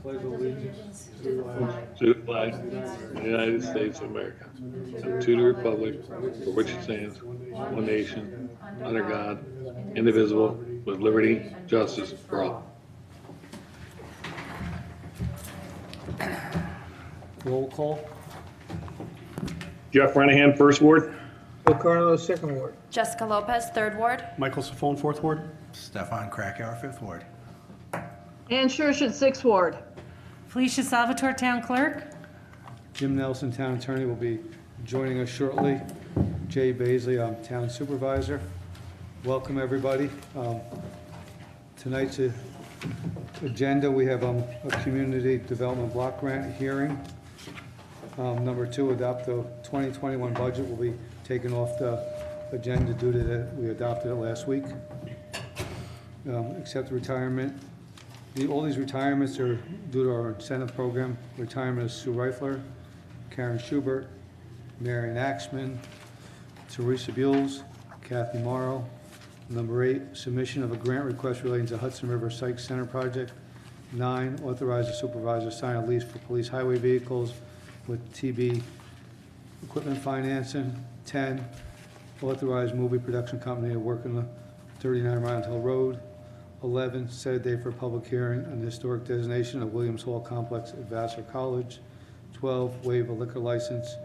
pledge allegiance to the flag to the flag of the United States of America, and to the republic for which it stands, one nation, under God, indivisible, with liberty, justice for all. Roll call. Jeff Renahan, First Ward. Bill Carlos, Second Ward. Jessica Lopez, Third Ward. Michael Safone, Fourth Ward. Stefan Krakauer, Fifth Ward. Ann Schurshed, Sixth Ward. Felicia Salvatore, Town Clerk. Jim Nelson, Town Attorney, will be joining us shortly. Jay Baisley, Town Supervisor. Welcome, everybody. Tonight's agenda, we have a Community Development Block Grant hearing. Number 2, adopt the 2021 budget will be taken off the agenda due to that we adopted it last week. Accept retirement. All these retirements are due to our incentive program. Retirement of Sue Reifler, Karen Schubert, Marion Axman, Teresa Buells, Kathy Morrow. Number 8, submission of a grant request relating to Hudson River Psych Center project. 9, authorize the supervisor to sign a lease for police highway vehicles with TB equipment financing. 10, authorize movie production company to work on the 39 Round Hill Road. 11, set a date for a public hearing on the historic designation of Williams Hall Complex at Vassar College. 12, waive a liquor license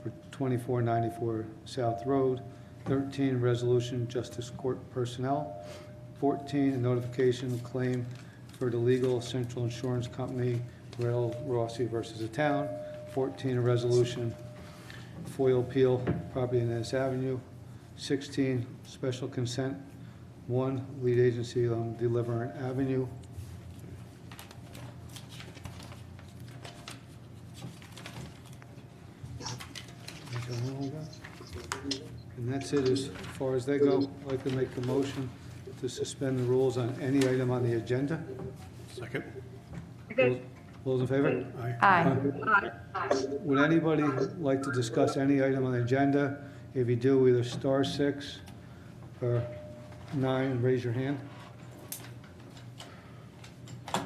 for 2494 South Road. 13, resolution justice court personnel. 14, a notification of claim for the legal central insurance company, Rail Rossi versus the town. 14, a resolution FOIL appeal, property in Ennis Avenue. 16, special consent. 1, lead agency on Deliverant Avenue. And that's it as far as they go. I'd like to make a motion to suspend the rules on any item on the agenda. Second. Those in favor? Aye. Would anybody like to discuss any item on the agenda? If you do, either star 6 or 9, and raise your hand. Do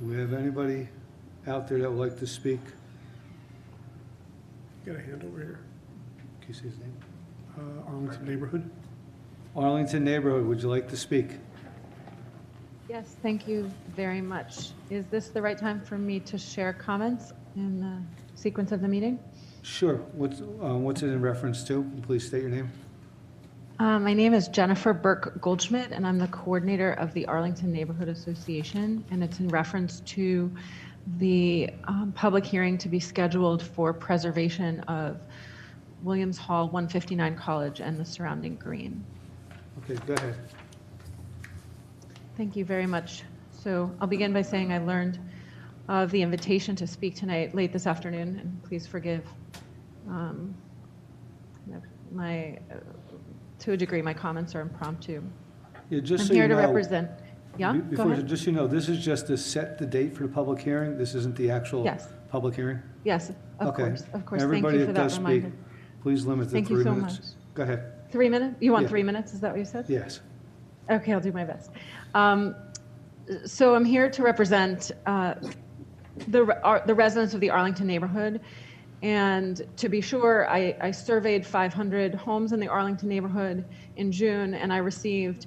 we have anybody out there that would like to speak? Got a hand over here. Can you see his name? Arlington Neighborhood. Arlington Neighborhood, would you like to speak? Yes, thank you very much. Is this the right time for me to share comments in the sequence of the meeting? Sure. What's it in reference to? Please state your name. My name is Jennifer Burke Goldschmidt, and I'm the coordinator of the Arlington Neighborhood Association, and it's in reference to the public hearing to be scheduled for preservation of Williams Hall, 159 College, and the surrounding green. Okay, go ahead. Thank you very much. So I'll begin by saying I learned of the invitation to speak tonight late this afternoon, and please forgive to a degree, my comments are impromptu. Yeah, just I'm so here you to know, represent. Yeah, go Before, ahead. just so you know, this is just to set the date for the public hearing. This isn't the actual Yes. public hearing. Yes, of Okay. course, of course. Everybody Thank you for that that does speak, reminder. please limit to Thank you 3 so minutes. much. Go ahead. 3 minutes? You want Yeah. 3 minutes? Is that what you said? Yes. Okay, I'll do my best. So I'm here to represent the residents of the Arlington neighborhood. And to be sure, I surveyed 500 homes in the Arlington neighborhood in June, and I received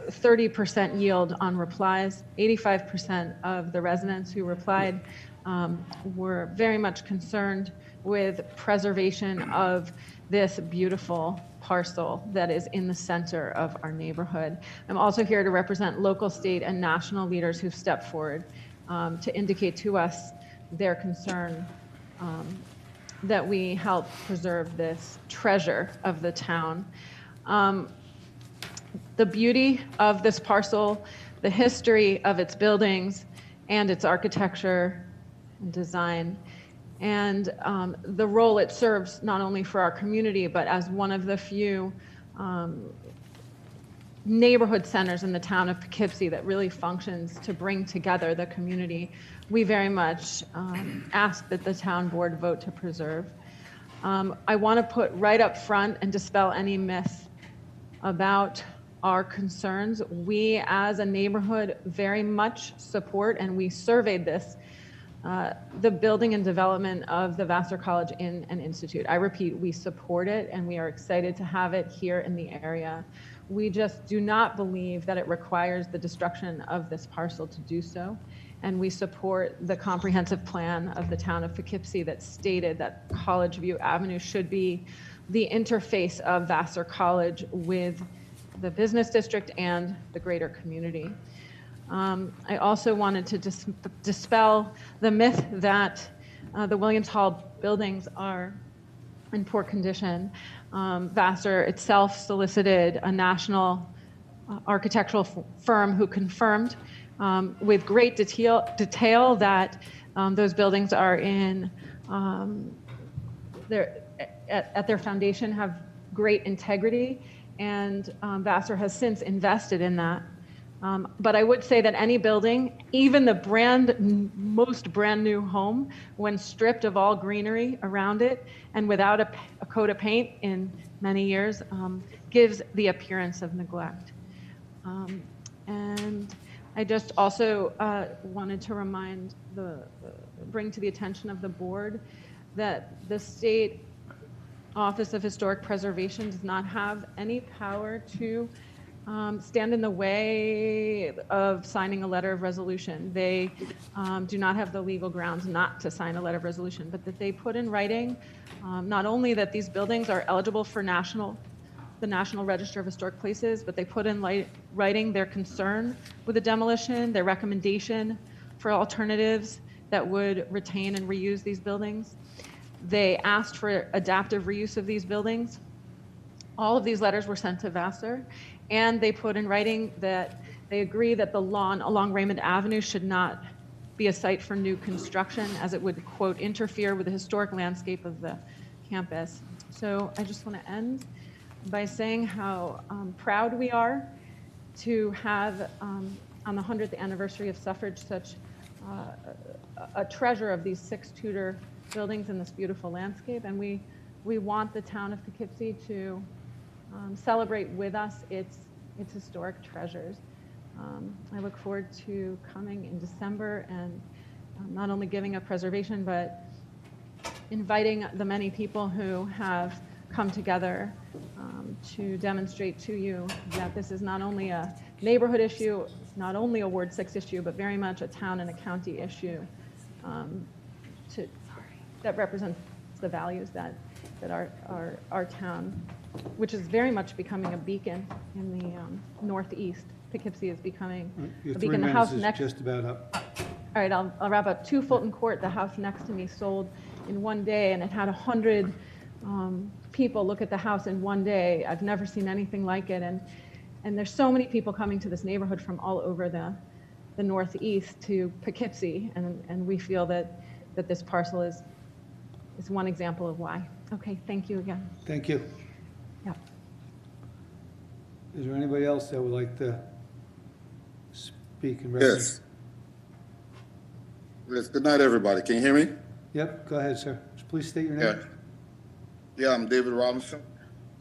30% yield on replies. 85% of the residents who replied were very much concerned with preservation of this beautiful parcel that is in the center of our neighborhood. I'm also here to represent local, state, and national leaders who've stepped forward to indicate to us their concern that we help preserve this treasure of the town. The beauty of this parcel, the history of its buildings and its architecture and design, and the role it serves not only for our community, but as one of the few neighborhood centers in the town of Poughkeepsie that really functions to bring together the community. We very much ask that the town board vote to preserve. I want to put right up front and dispel any myth about our concerns. We, as a neighborhood, very much support, and we surveyed this, the building and development of the Vassar College Inn and Institute. I repeat, we support it, and we are excited to have it here in the area. We just do not believe that it requires the destruction of this parcel to do so. And we support the comprehensive plan of the town of Poughkeepsie that stated that College View Avenue should be the interface of Vassar College with the business district and the greater community. I also wanted to dispel the myth that the Williams Hall buildings are in poor condition. Vassar itself solicited a national architectural firm who confirmed with great detail that those buildings are in, at their foundation have great integrity, and Vassar has since invested in that. But I would say that any building, even the most brand new home, when stripped of all greenery around it and without a coat of paint in many years, gives the appearance of neglect. And I just also wanted to bring to the attention of the board that the State Office of Historic Preservation does not have any power to stand in the way of signing a letter of resolution. They do not have the legal grounds not to sign a letter of resolution, but that they put in writing not only that these buildings are eligible for the National Register of Historic Places, but they put in writing their concern with the demolition, their recommendation for alternatives that would retain and reuse these buildings. They asked for adaptive reuse of these buildings. All of these letters were sent to Vassar, and they put in writing that they agree that the lawn along Raymond Avenue should not be a site for new construction, as it would, quote, interfere with the historic landscape of the campus. So I just want to end by saying how proud we are to have, on the 100th anniversary of suffrage, such a treasure of these 6 Tudor buildings in this beautiful landscape. And we want the town of Poughkeepsie to celebrate with us its historic treasures. I look forward to coming in December and not only giving a preservation, but inviting the many people who have come together to demonstrate to you that this is not only a neighborhood issue, not only a Ward 6 issue, but very much a town and a county issue that represents the values that our town, which is very much becoming a beacon in the Northeast. Poughkeepsie is becoming Your a 3 beacon. The minutes house is next. just about up. All right, I'll wrap up. 2 Fulton Court, the house next to me, sold in one day, and it had 100 people look at the house in one day. I've never seen anything like it, and there's so many people coming to this neighborhood from all over the Northeast to Poughkeepsie, and we feel that this parcel is one example of why. Okay, thank you again. Thank you. Yeah. Is there anybody else that would like to speak in reference? Yes. Good night, everybody. Can you hear me? Yep, go ahead, sir. Please state your name. Yeah, I'm David Robinson.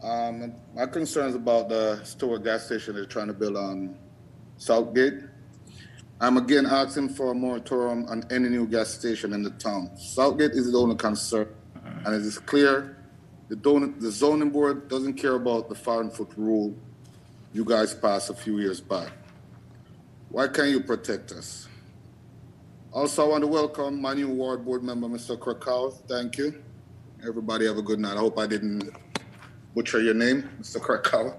My concern is about the historic gas station they're trying to build on Southgate. I'm again asking for a moratorium on any new gas station in the town. Southgate is the only concern, and it is clear the zoning board doesn't care about the 500-foot rule you guys passed a few years back. Why can't you protect us? Also, I want to welcome my new ward board member, Mr. Krakauer. Thank you. Everybody have a good night. I hope I didn't butcher your name, Mr. Krakauer.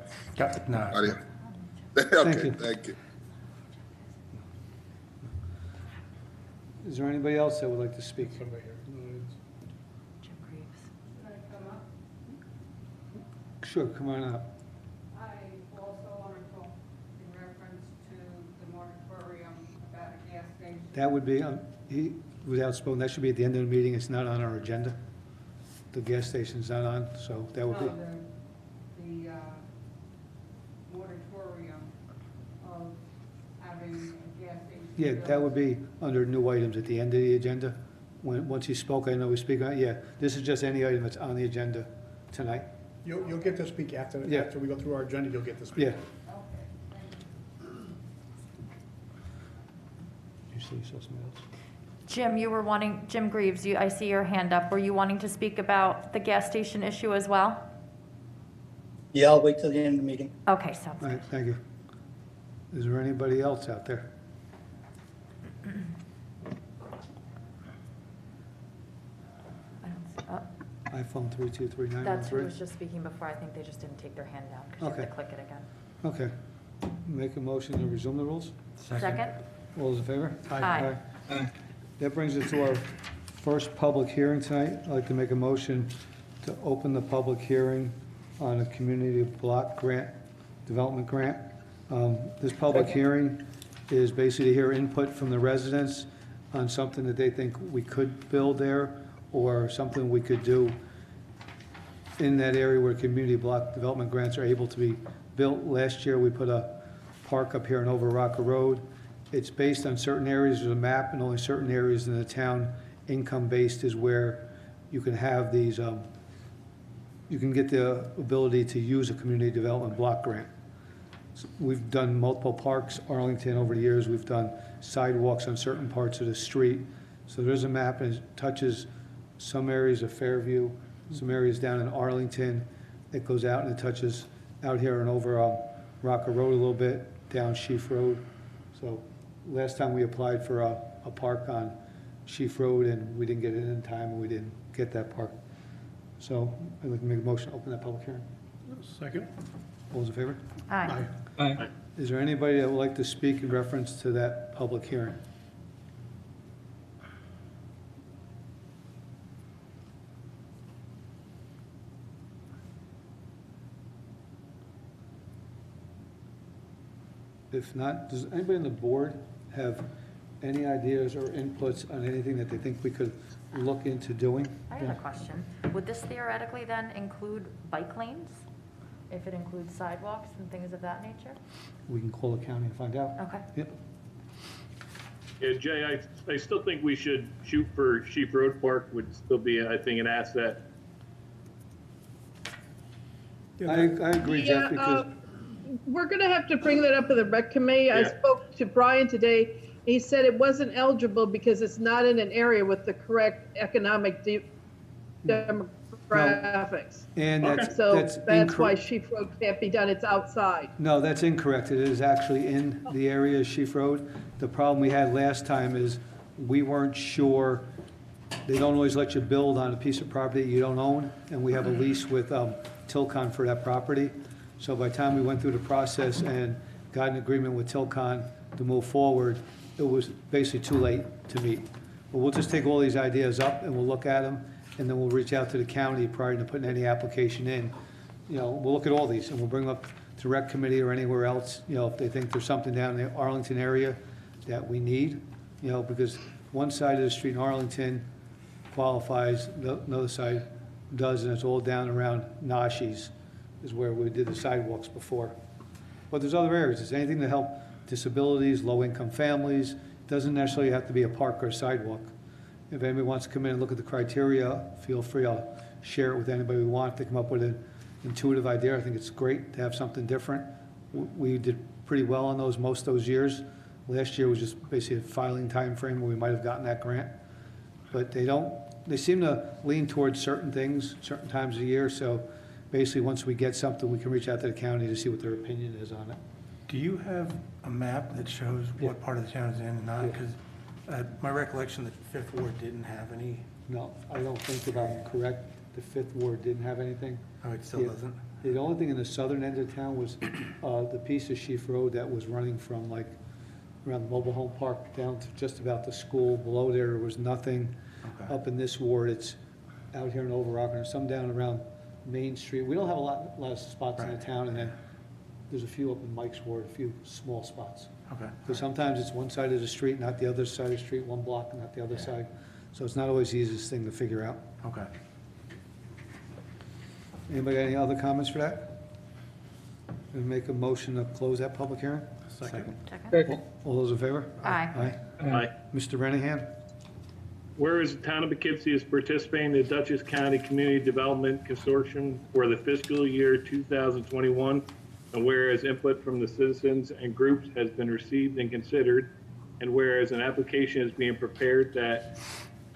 No. Okay, thank you. Is there anybody else that would like to speak? Sure, come on up. I also want to talk in reference to the moratorium about a gas station. That would be, without spoken, that should be at the end of the meeting. It's not on our agenda. The gas station's not on, so that would be. No, the moratorium of having a gas station. Yeah, that would be under new items at the end of the agenda. Once you spoke, I know we speak on, yeah, this is just any item that's on the agenda tonight. You'll get to speak after Yeah. we go through our agenda, you'll get to speak. Yeah, Okay. you say something else? Jim, Jim Greaves, I see your hand up. Were you wanting to speak about the gas station issue as well? Yeah, I'll wait till the end of the meeting. Okay, sounds All good. right, thank you. Is there anybody else out there? I don't see- oh, iPhone 32391. That's who was just speaking before. I think they just didn't take their hand down because you have Okay. to click it again. Okay. Make a motion to resume the rules? Second? All those in favor? Aye. That brings us to our first public hearing tonight. I'd like to make a motion to open the public hearing on a community block grant, development grant. This public hearing is basically to hear input from the residents on something that they think we could build there or something we could do in that area where community block development grants are able to be built. Last year, we put a park up here on Over Rocker Road. It's based on certain areas of the map, and only certain areas in the town, income-based, is where you can have these, you can get the ability to use a community development block grant. We've done multiple parks, Arlington, over the years. We've done sidewalks on certain parts of the street. So there's a map, and it touches some areas of Fairview, some areas down in Arlington. It goes out and it touches out here and over Rocker Road a little bit, down Sheaf Road. So last time we applied for a park on Sheaf Road, and we didn't get it in time, and we didn't get that park. So I'd like to make a motion to open that public hearing. Second. All those in favor? Aye. Aye. Is there anybody that would like to speak in reference to that public hearing? If not, does anybody on the board have any ideas or inputs on anything that they think we could look into doing? I have a question. Would this theoretically then include bike lanes? If it includes sidewalks and things of that nature? We can call the county and find out. Okay. Yep. Yeah, Jay, I still think we should shoot for Sheep Road Park, would still be, I think, an asset. I agree, Jeff, because, We're going to have to bring that up with the rec committee. I Yeah. spoke to Brian today. He said it wasn't eligible because it's not in an area with the correct economic demographics. and that's So that's why incorrect. Sheep Road can't be done. It's outside. No, that's incorrect. It is actually in the area of Sheaf Road. The problem we had last time is we weren't sure, they don't always let you build on a piece of property you don't own, and we have a lease with Tilcon for that property. So by the time we went through the process and got an agreement with Tilcon to move forward, it was basically too late to meet. But we'll just take all these ideas up and we'll look at them, and then we'll reach out to the county prior to putting any application in. You know, we'll look at all these and we'll bring them up to rec committee or anywhere else, you know, if they think there's something down in the Arlington area that we need, you know, because one side of the street in Arlington qualifies, the other side does, and it's all down around Nashi's is where we did the sidewalks before. But there's other areas. It's anything to help disabilities, low-income families. Doesn't necessarily have to be a park or a sidewalk. If anybody wants to come in and look at the criteria, feel free. I'll share it with anybody we want. If they come up with an intuitive idea, I think it's great to have something different. We did pretty well on those most of those years. Last year was just basically a filing time frame where we might have gotten that grant. But they seem to lean towards certain things, certain times of the year. So basically, once we get something, we can reach out to the county to see what their opinion is on it. Do you have a map that shows what part of the town is in and not? Yeah. Because my recollection that Fifth Ward didn't have any. No, I don't think, if I'm correct, the Fifth Ward didn't have anything. Oh, it still Yeah. doesn't? The only thing in the southern end of town was the piece of Sheaf Road that was running from like around the mobile home park down to just about the school. Below there was nothing. Okay. Up in this ward, it's out here in Overrock, and some down around Main Street. We don't have a lot of spots in the Right. town, and then there's a few up in Mike's ward, a few small spots. Okay. Because sometimes it's one side of the street, not the other side of the street, one block, not the other side. So it's not always the easiest thing to figure out. Okay. Anybody got any other comments for that? Gonna make a motion to close that public hearing? Second. Second? Second. All those in favor? Aye. Aye. Mr. Renahan? Whereas the town of Poughkeepsie is participating in the Dutchess County Community Development Consortium for the fiscal year 2021, and whereas input from the citizens and groups has been received and consideed, and whereas an application is being prepared that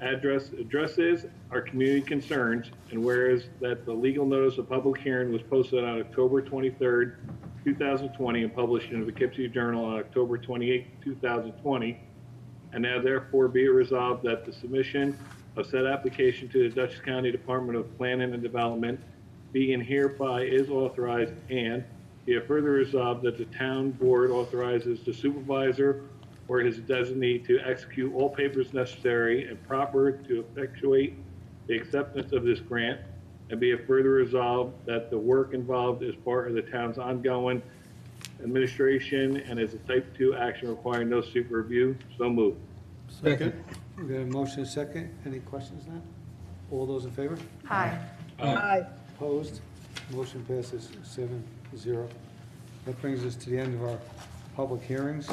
addresses our community concerns, and whereas that the legal notice of public hearing was posted on October 23rd, 2020, and published in the Poughkeepsie Journal on October 28, 2020, and now therefore be it resolved that the submission of said application to the Dutchess County Department of Planning and Development be and hereby is authorized, and be it further resolved that the town board authorizes the supervisor or his designee to execute all papers necessary and proper to effectuate the acceptance of this grant, and be it further resolved that the work involved is part of the town's ongoing administration and is a type 2 action requiring no secret review. So moved. Second. We got a motion and a second. Any questions on that? All those in favor? Aye. Aye. Opposed? Motion passes 7-0. That brings us to the end of our public hearings.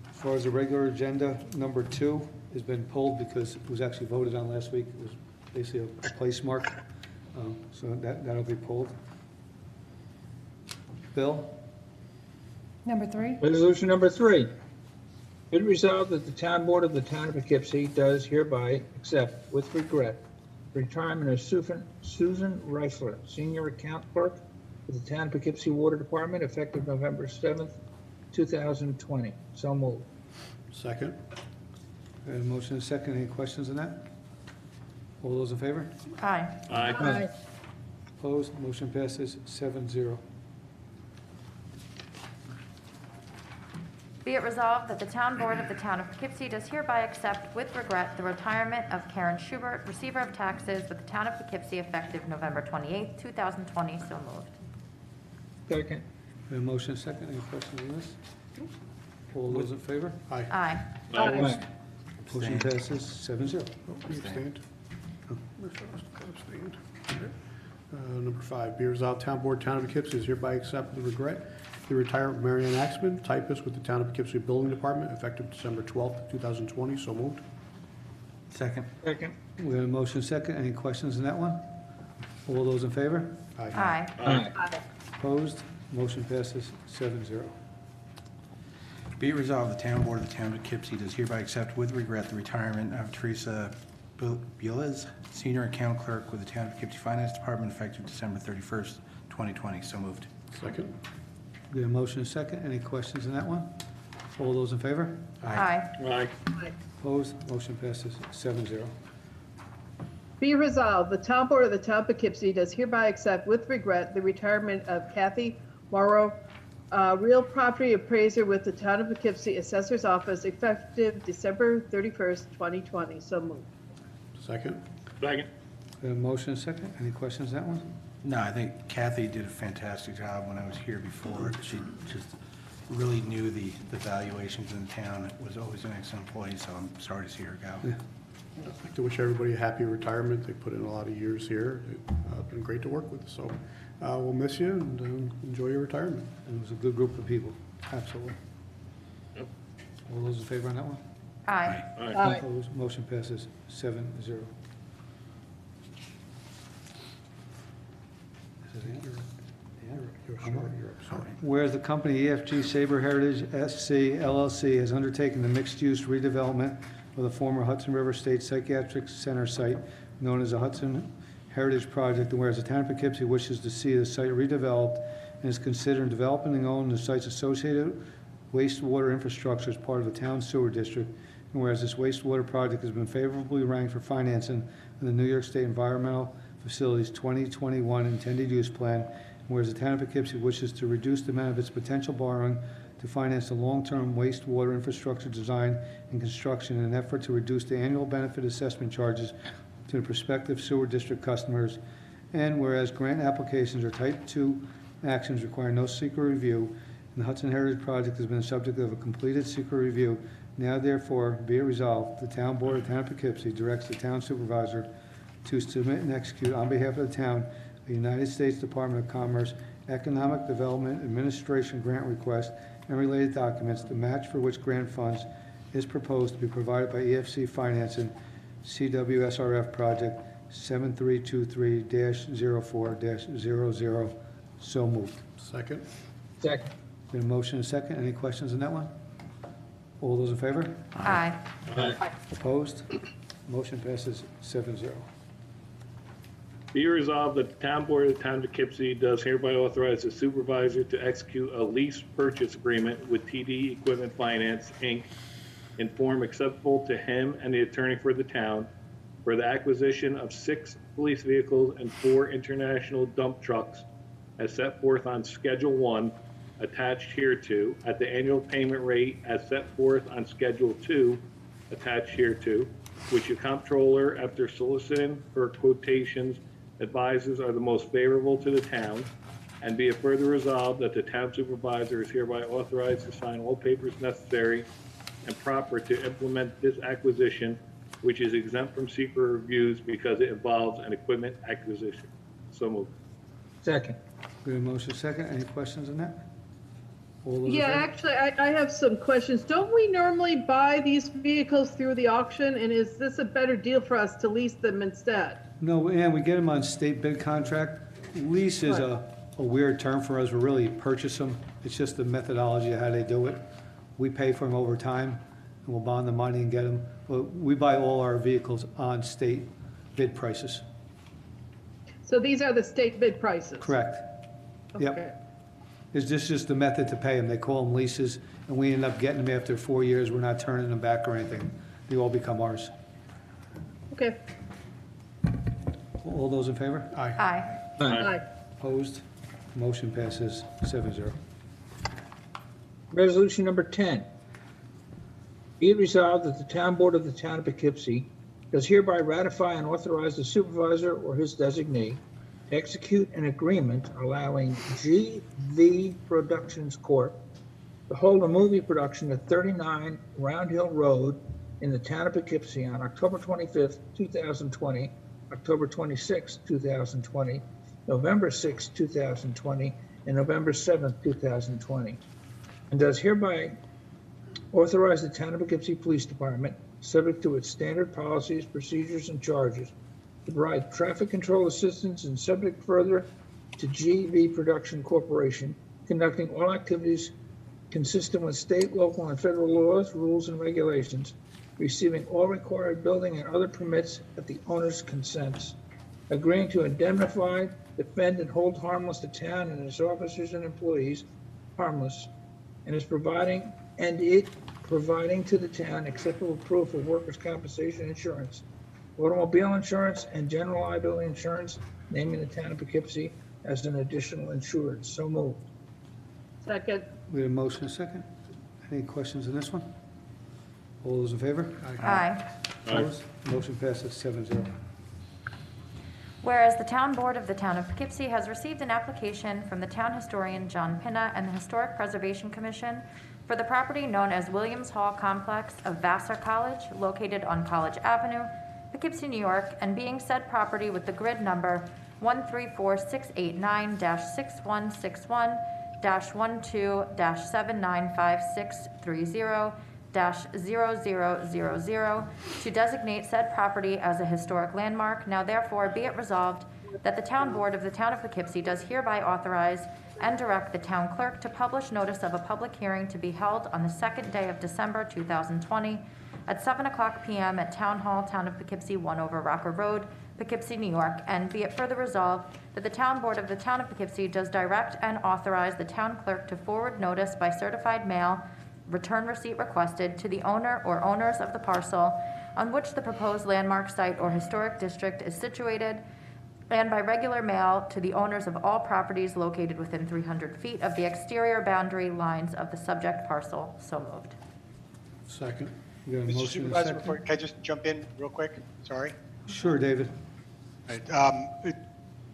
As far as the regular agenda, number 2 has been pulled because it was actually voted on last week. It was basically a place mark, so that'll be pulled. Bill? Number 3. Resolution number 3. Be it resolved that the town board of the town of Poughkeepsie does hereby accept with regret the retirement of Susan Reisler, senior account clerk with the town of Poughkeepsie Water Department, effective November 7th, 2020. So moved. Second. We have a motion and a second. Any questions on that? All those in favor? Aye. Aye. Opposed? Motion passes 7-0. Be it resolved that the town board of the town of Poughkeepsie does hereby accept with regret the retirement of Karen Schubert, receiver of taxes with the town of Poughkeepsie, effective November 28, 2020. So moved. Second. We have a motion and a second. Any questions on this? All those in favor? Aye. Aye. Aye. Motion passes 7-0. Oh, you abstained. Abstained. Okay. Number 5, be resolved, town board, town of Poughkeepsie is hereby accept with regret the retirement of Mary Ann Axman, typist with the town of Poughkeepsie Building Department, effective December 12th, 2020. So moved. Second. Second. We have a motion and a second. Any questions on that one? All those in favor? Aye. Aye. Opposed? Motion passes 7-0. Be it resolved, the town board of the town of Poughkeepsie does hereby accept with regret the retirement of Teresa Buelas, senior account clerk with the town of Poughkeepsie Finance Department, effective December 31st, 2020. So moved. Second. We have a motion and a second. Any questions on that one? All those in favor? Aye. Aye. Opposed? Motion passes 7-0. Be resolved, the town board of the town of Poughkeepsie does hereby accept with regret the retirement of Kathy Morrow, real property appraiser with the town of Poughkeepsie Assessor's Office, effective December 31st, 2020. So moved. Second. Second. We have a motion and a second. Any questions on that one? No, I think Kathy did a fantastic job when I was here before. She just really knew the valuations in town. It was always an excellent employee, so I'm sorry to see her go. Yeah. I'd like to wish everybody a happy retirement. They put in a lot of years here. It's been great to work with. So we'll miss you and enjoy your retirement. It was a good group of people. Absolutely. Yep. All those in favor on that one? Aye. Aye. Opposed? Motion passes 7-0. This is it? You're up, sorry. Whereas the company EFG Sabre Heritage SC LLC has undertaken the mixed-use redevelopment of the former Hudson River State Psychiatric Center site known as the Hudson Heritage Project, and whereas the town of Poughkeepsie wishes to see the site redeveloped and is considering developing and owning the site's associated wastewater infrastructure as part of the town sewer district, and whereas this wastewater project has been favorably ranked for financing in the New York State Environmental Facilities 2021 intended use plan, and whereas the town of Poughkeepsie wishes to reduce the amount of its potential borrowing to finance the long-term wastewater infrastructure design and construction in an effort to reduce the annual benefit assessment charges to the prospective sewer district customers, and whereas grant applications or type 2 actions require no secret review, and the Hudson Heritage Project has been the subject of a completed secret review, now therefore be it resolved, the town board of the town of Poughkeepsie directs the town supervisor to submit and execute on behalf of the town a United States Department of Commerce Economic Development Administration grant request and related documents, the match for which grant funds is proposed to be provided by EFC Financing, CWSRF Project 7323-04-00. So moved. Second. Second. Been a motion and a second. Any questions on that one? All those in favor? Aye. Opposed? Motion passes 7-0. Be resolved that the town board of the town of Poughkeepsie does hereby authorize the supervisor to execute a lease purchase agreement with TD Equipment Finance, Inc. in form acceptable to him and the attorney for the town for the acquisition of 6 police vehicles and 4 international dump trucks as set forth on Schedule 1, attached hereto, at the annual payment rate as set forth on Schedule 2, attached hereto, which the comptroller, after soliciting for quotations, advises are the most favorable to the town, and be it further resolved that the town supervisor is hereby authorized to sign all papers necessary and proper to implement this acquisition, which is exempt from secret reviews because it involves an equipment acquisition. So moved. Second. We have a motion and a second. Any questions on that? All those in Yeah, favor? actually, I have some questions. Don't we normally buy these vehicles through the auction, and is this a better deal for us to lease them instead? No, and we get them on state bid contract. Lease is a weird term for us. We really purchase them. It's just the methodology of how they do it. We pay for them over time, and we'll bond the money and get them. But we buy all our vehicles on state bid prices. So these are the state bid prices? Correct. Okay. Yep. It's just the method to pay them. They call them leases, and we end up getting them after 4 years. We're not turning them back or anything. They all become ours. Okay. All those in favor? Aye. Aye. Opposed? Motion passes 7-0. Resolution number 10. Be it resolved that the town board of the town of Poughkeepsie does hereby ratify and authorize the supervisor or his designee to execute an agreement allowing GV Productions Corp. to hold a movie production at 39 Round Hill Road in the town of Poughkeepsie on October 25th, 2020, October 26th, 2020, November 6th, 2020, and November 7th, 2020. And does hereby authorize the town of Poughkeepsie Police Department, subject to its standard policies, procedures, and charges, to provide traffic control assistance and subject further to GV Production Corporation, conducting all activities consistent with state, local, and federal laws, rules, and regulations, receiving all required building and other permits at the owner's consents, agreeing to indemnify, defend, and hold harmless the town and its officers and employees harmless, and providing to the town acceptable proof of workers' compensation insurance, automobile insurance, and general liability insurance, naming the town of Poughkeepsie as an additional insured. So moved. Second. We have a motion and a second. Any questions on this one? All those in favor? Aye. Opposed? Motion passes 7-0. Whereas the town board of the town of Poughkeepsie has received an application from the town historian John Pinna and the Historic Preservation Commission for the property known as Williams Hall Complex of Vassar College, located on College Avenue, Poughkeepsie, New York, and being said property with the grid number 13468-12-12-795630-0000 to designate said property as a historic landmark. Now therefore be it resolved that the town board of the town of Poughkeepsie does hereby authorize and direct the town clerk to publish notice of a public hearing to be held on the second day of December 2020 at 7:00 p.m. at Town Hall, Town of Poughkeepsie, 1 over Rocker Road, Poughkeepsie, New York, and be it further resolved that the town board of the town of Poughkeepsie does direct and authorize the town clerk to forward notice by certified mail, return receipt requested, to the owner or owners of the parcel on which the proposed landmark site or historic district is situated, and by regular mail to the owners of all properties located within 300 feet of the exterior boundary lines of the subject parcel. So moved. Second. We got a Mr. motion and a Supervisor, second. can I just jump in real quick? Sorry. Sure, David. Right,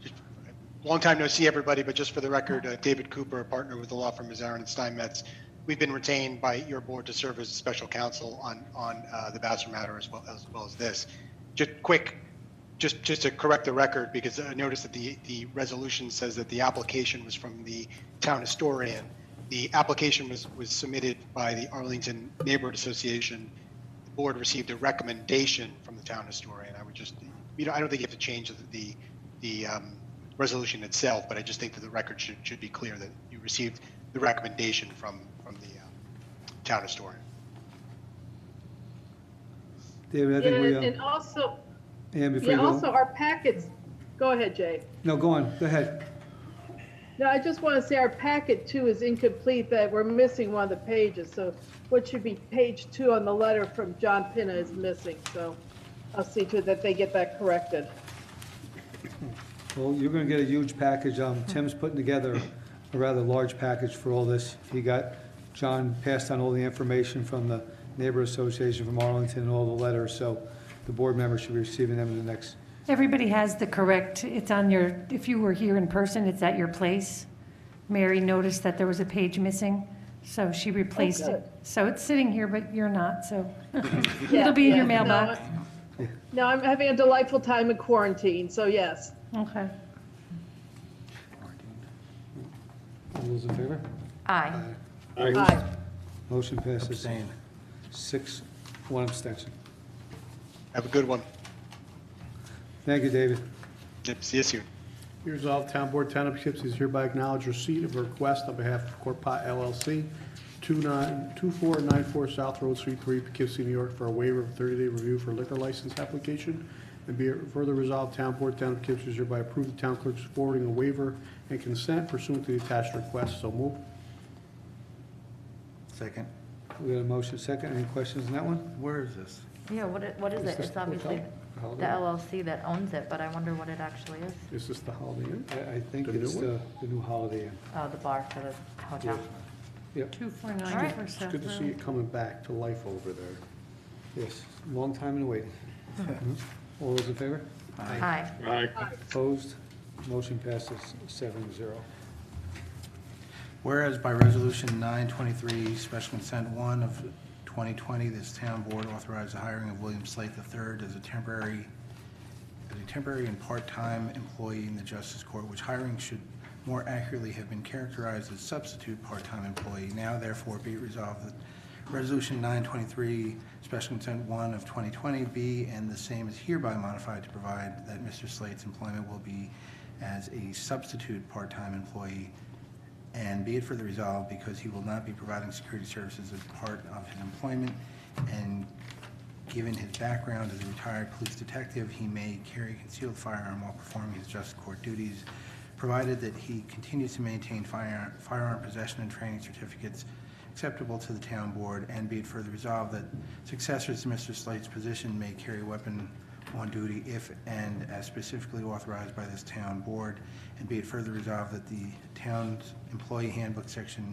just long time no see, everybody, but just for the record, David Cooper, a partner with the law firm Mazarin and Steinmetz. We've been retained by your board to serve as a special counsel on the Vassar matter as well as this. Just quick, just to correct the record, because I noticed that the resolution says that the application was from the town historian. The application was submitted by the Arlington Neighborhood Association. The board received a recommendation from the town historian. I would just, I don't think you have to change the resolution itself, but I just think that the record should be clear that you received the recommendation from the town historian. David, I think Yeah, we, and also, and before yeah, you also go, our packets, go ahead, Jay. no, go on, go ahead. No, I just want to say our packet too is incomplete, that we're missing one of the pages. So what should be page 2 on the letter from John Pinna is missing. So I'll see to it that they get that corrected. Well, you're gonna get a huge package. Tim's putting together a rather large package for all this. John passed on all the information from the Neighbor Association from Arlington and all the letters, so the board members should be receiving them in the next. Everybody has the correct, it's on your, if you were here in person, it's at your place. Mary noticed that there was a page missing, so she replaced good. it. So it's sitting here, but you're not, so Yeah, it'll be in your yeah, mailbox. No, I'm having a delightful time in quarantine, so yes. Okay. All those in favor? Aye. Aye. Motion passes. Abstain. 6, 1 abstention. Have a good one. Thank you, David. Yep, see you soon. Be resolved, Town Board, Town of Poughkeepsie is hereby acknowledge receipt of a request on behalf of Court Pot LLC, 2494 South Road, Suite 3, Poughkeepsie, New York, for a waiver of 30-day review for liquor license application. And be it further resolved, Town Board, Town of Poughkeepsie is hereby approve the town clerk's forwarding a waiver and consent pursuant to the attached request. So moved. Second. We got a motion second. Any questions on that one? Where is this? Yeah, what is Is it? this It's obviously the Holiday? LLC that owns it, but I wonder what it actually is. Is this the Holiday Inn? I think The new it's one? the new Holiday Inn. Oh, the bar for the hotel. Yep, 249 All right. First It's South good to see Road. it coming back to life over there. yes. Long time in the waiting. All those in favor? Aye. Aye. Opposed? Motion passes 7-0. Whereas by Resolution 923, Special Consent 1 of 2020, this town board authorized the hiring of William Slate III as a temporary and part-time employee in the Justice Court, which hiring should more accurately have been characterized as substitute part-time employee. Now therefore be it resolved that Resolution 923, Special Consent 1 of 2020 be and the same is hereby modified to provide that Mr. Slate's employment will be as a substitute part-time employee. And be it further resolved, because he will not be providing security services as part of his employment, and given his background as a retired police detective, he may carry a concealed firearm while performing his justice court duties, provided that he continues to maintain firearm possession and training certificates acceptable to the town board, and be it further resolved that successors to Mr. Slate's position may carry a weapon on duty if and as specifically authorized by this town board, and be it further resolved that the town's employee handbook section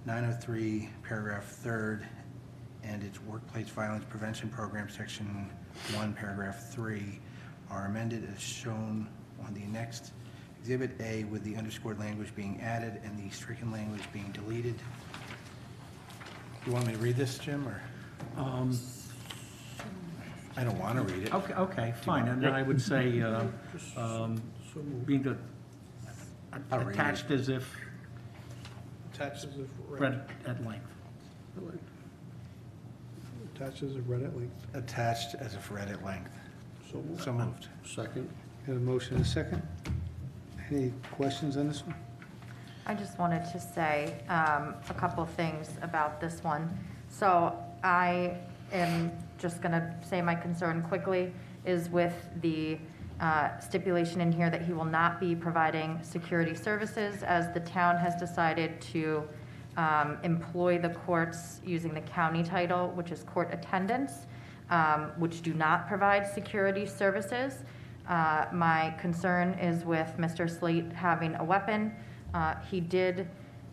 903 paragraph 3rd and its workplace violence prevention program section 1 paragraph 3 are amended as shown on the next Exhibit A, with the underscored language being added and the stricken language being deleted. You want me to read this, Jim, or? I don't want to read it. Okay, fine, and then I would say, being I'll read attached as if Attached as if read at length. Attached as if read at length. Attached as if read at length. So moved. So moved. Second. Got a motion and a second. Any questions on this one? I just wanted to say a couple things about this one. So I am just going to say my concern quickly is with the stipulation in here that he will not be providing security services, as the town has decided to employ the courts using the county title, which is court attendants, which do not provide security services. My concern is with Mr. Slate having a weapon. He did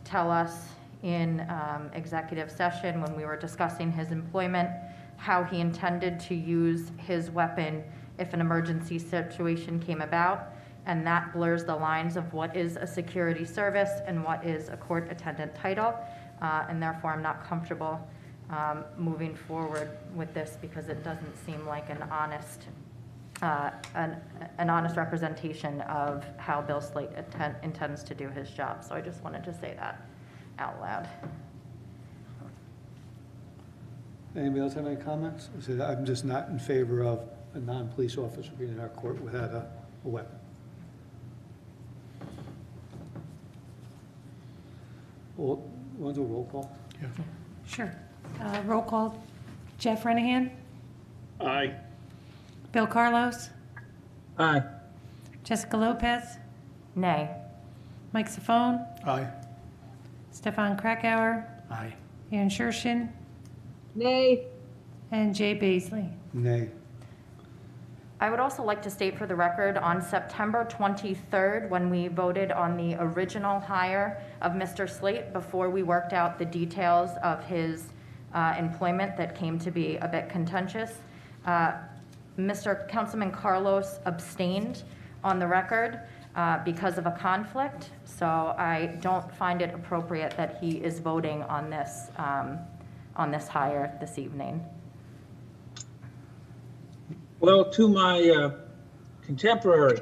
tell us in executive session when we were discussing his employment how he intended to use his weapon if an emergency situation came about, and that blurs the lines of what is a security service and what is a court attendant title, and therefore I'm not comfortable moving forward with this because it doesn't seem like an honest representation of how Bill Slate intends to do his job. So I just wanted to say that out loud. Anybody else have any comments? I said, I'm just not in favor of a non-police officer being in our court without a weapon. Want to do a roll call? Yeah. Sure. Roll call. Jeff Renahan, Aye. Bill Carlos, Aye. Jessica Lopez, Nay. Mike Safone, Aye. Stefan Krakauer, Aye. Ann Shershin, Nay. and Jay Baisley. Nay. I would also like to state for the record, on September 23rd, when we voted on the original hire of Mr. Slate, before we worked out the details of his employment that came to be a bit contentious, Mr. Councilman Carlos abstained on the record because of a conflict, so I don't find it appropriate that he is voting on this hire this evening. Well, to my contemporary,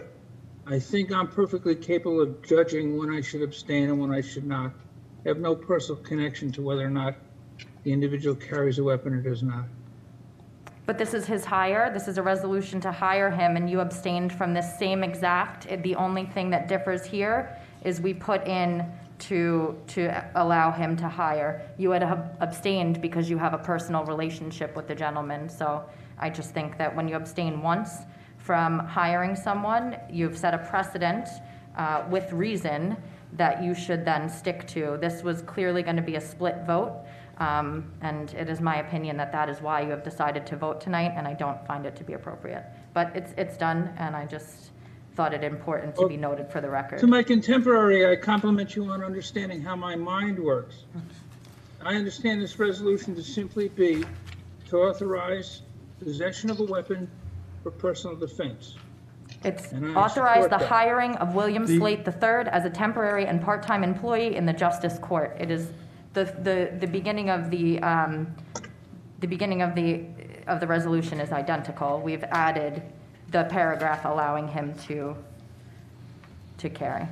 I think I'm perfectly capable of judging when I should abstain and when I should not. I have no personal connection to whether or not the individual carries a weapon or does not. But this is his hire, this is a resolution to hire him, and you abstained from this same exact. The only thing that differs here is we put in to allow him to hire. You had abstained because you have a personal relationship with the gentleman, so I just think that when you abstain once from hiring someone, you've set a precedent with reason that you should then stick to. This was clearly going to be a split vote, and it is my opinion that that is why you have decided to vote tonight, and I don't find it to be appropriate. But it's done, and I just thought it important to be noted for the record. To my contemporary, I compliment you on understanding how my mind works. I understand this resolution to simply be to authorize possession of a weapon for personal defense. It's And I authorized support the that. hiring of William Slate III as a temporary and part-time employee in the Justice Court. It is the beginning of the resolution is identical. We've added the paragraph allowing him to carry.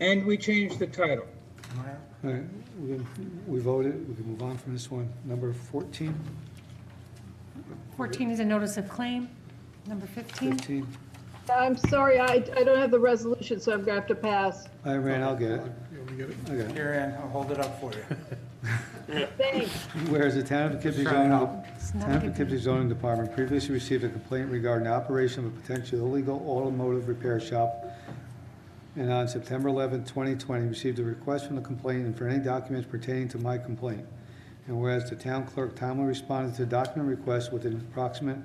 And we changed the title. All right, we voted, we can move on from this one. Number 14, 14 is a notice of claim. Number 15. 15. I'm sorry, I don't have the resolution, so I'm going to have to pass. All right, Rand, I'll get it. Yeah, we get it. I got it. Here, Ann, I'll hold it up for you. Thanks. Whereas the Town of Poughkeepsie Sure, zoning, no. Town of Poughkeepsie zoning department previously received a complaint regarding the operation of a potential illegal automotive repair shop, and on September 11, 2020, received a request from the complainant for any documents pertaining to my complaint. And whereas the town clerk timely responded to the document request with an approximate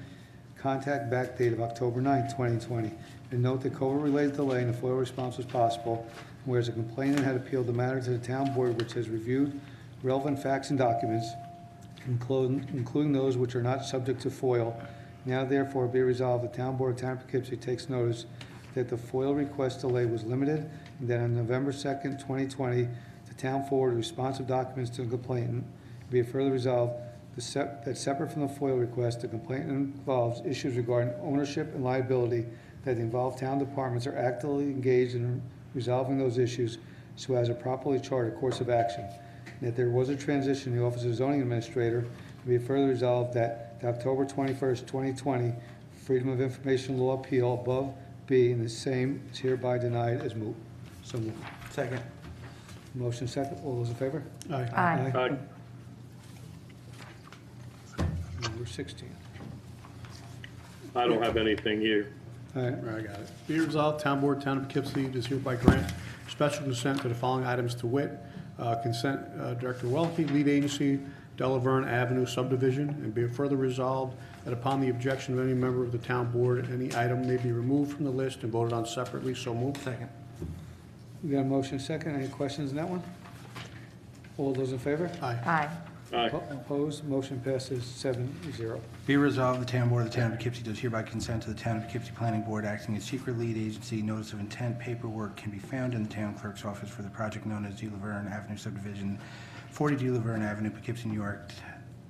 contact back date of October 9, 2020, and note that COVID-related delay in the FOIL response was possible, whereas the complainant had appealed the matter to the town board, which has reviewed relevant facts and documents, including those which are not subject to FOIL. Now therefore be resolved, the town board of Town of Poughkeepsie takes notice that the FOIL request delay was limited, and that on November 2nd, 2020, the town forwarded responsive documents to the complainant. Be it further resolved that separate from the FOIL request, the complaint involves issues regarding ownership and liability, that the involved town departments are actively engaged in resolving those issues so as to properly chart a course of action. And that there was a transition in the office of zoning administrator. Be it further resolved that the October 21st, 2020 Freedom of Information Law appeal above B and the same is hereby denied as moot. So moved. Second. Motion second. All those in favor? Aye. Aye. Aye. Number 16. I don't have anything here. All right. I got it. Be it resolved, Town Board, Town of Poughkeepsie does hereby grant special consent to the following items to wit. Consent, Director Welke, lead agency, Delaverne Avenue subdivision, and be it further resolved that upon the objection of any member of the Town Board, any item may be removed from the list and voted on separately. So moved. Second. We got a motion second. Any questions on that one? All those in favor? Aye. Aye. Aye. Opposed? Motion passes 7-0. Be resolved, the town board of the town of Poughkeepsie does hereby consent to the town of Poughkeepsie Planning Board acting as secret lead agency. Notice of intent paperwork can be found in the town clerk's office for the project known as De Laverne Avenue subdivision, 40 De Laverne Avenue, Poughkeepsie, New York.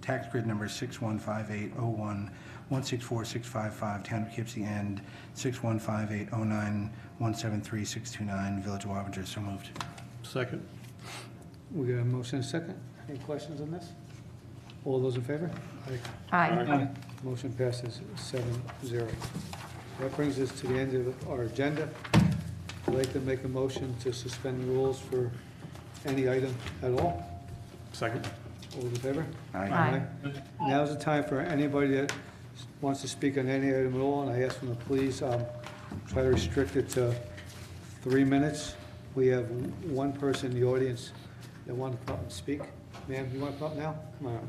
Tax grid number 61580116465, town of Poughkeepsie, and 61580917362, Village of Wappinger. So moved. Second. We got a motion second. Any questions on this? All those in favor? Aye. Aye. Motion passes 7-0. That brings us to the end of our agenda. I'd like to make a motion to suspend the rules for any item at all? Second. All those in favor? Aye. Now's the time for anybody that wants to speak on any item at all, and I ask them to please try to restrict it to 3 minutes. We have one person in the audience that wants to come up and speak. Ma'am, you want to come up now? Come on.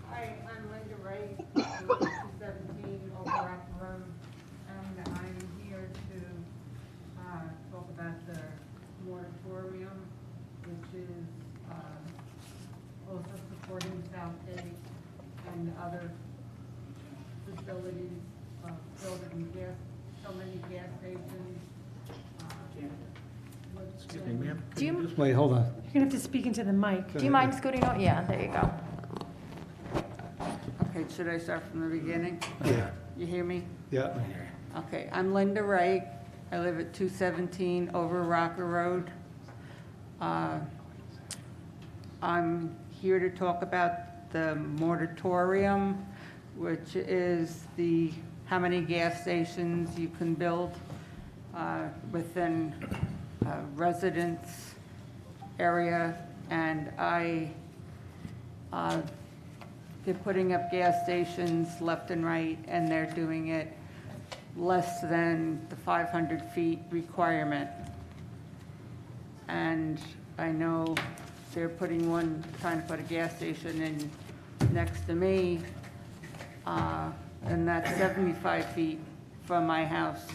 Hi, I'm Linda Wright, 217 Overrock Road, and I'm here to talk about the moratorium, which is also supporting Southgate and other facilities, building so many gas stations. Excuse me, ma'am. Do you, Wait, hold on. You're gonna have to speak into the mic. do you mind scooting? Yeah, there you go. Okay, should I start from the beginning? Yeah. You hear me? Yeah. Okay, I'm Linda Wright. I live at 217 Over Rocker Road. I'm here to talk about the moratorium, which is how many gas stations you can build within a residence area. And they're putting up gas stations left and right, and they're doing it less than the 500 feet requirement. And I know they're trying to put a gas station in next to me, and that's 75 feet from my house.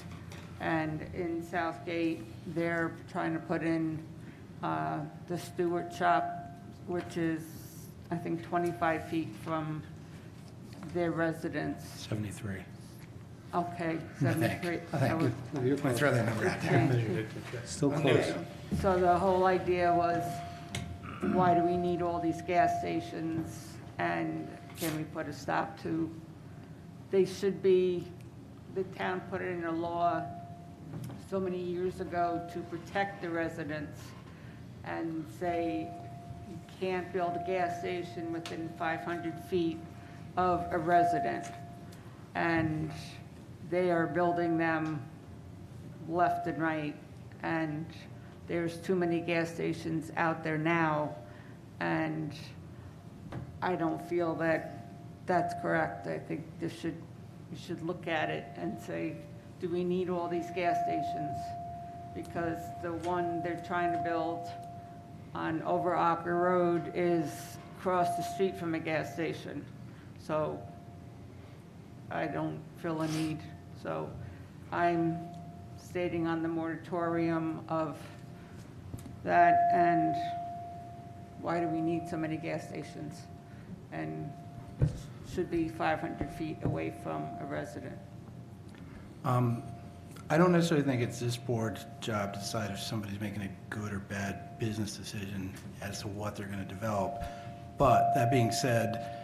And in Southgate, they're trying to put in the Stewart Shop, which is, I think, 25 feet from their residence. 73. Okay, I think. 73. I think. You're I'm gonna throw that number out Okay. there. Still close. So the whole idea was, why do we need all these gas stations? And can we put a stop to, the town put it in a law so many years ago to protect the residents and say you can't build a gas station within 500 feet of a resident. And they are building them left and right, and there's too many gas stations out there now, and I don't feel that that's correct. I think we should look at it and say, do we need all these gas stations? Because the one they're trying to build on Over Ocker Road is across the street from a gas station. So I don't feel a need. So I'm stating on the moratorium of that, and why do we need so many gas stations? And should be 500 feet away from a resident. I don't necessarily think it's this board's job to decide if somebody's making a good or bad business decision as to what they're going to develop. But that being said,